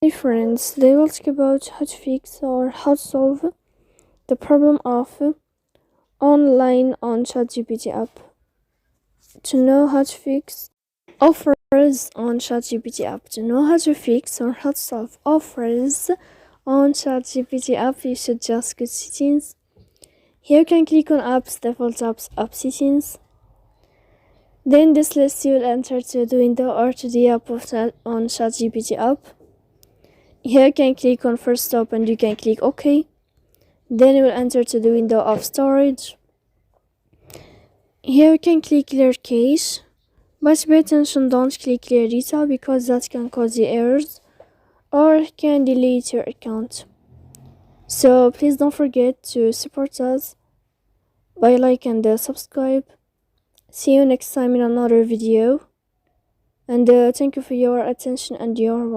Hey friends, today we'll talk about how to fix or how to solve the problem of online on ChatGPT app. To know how to fix offers on ChatGPT app. To know how to fix or how to solve offers on ChatGPT app, you should just go to settings. Here you can click on apps, default apps, app settings. Then this list you will enter to the window or to the app on ChatGPT app. Here you can click on first stop and you can click OK. Then you will enter to the window of storage. Here you can click clear cache, but pay attention, don't click clear data because that can cause you errors or can delete your account. So please don't forget to support us by like and subscribe. See you next time in another video, and thank you for your attention and your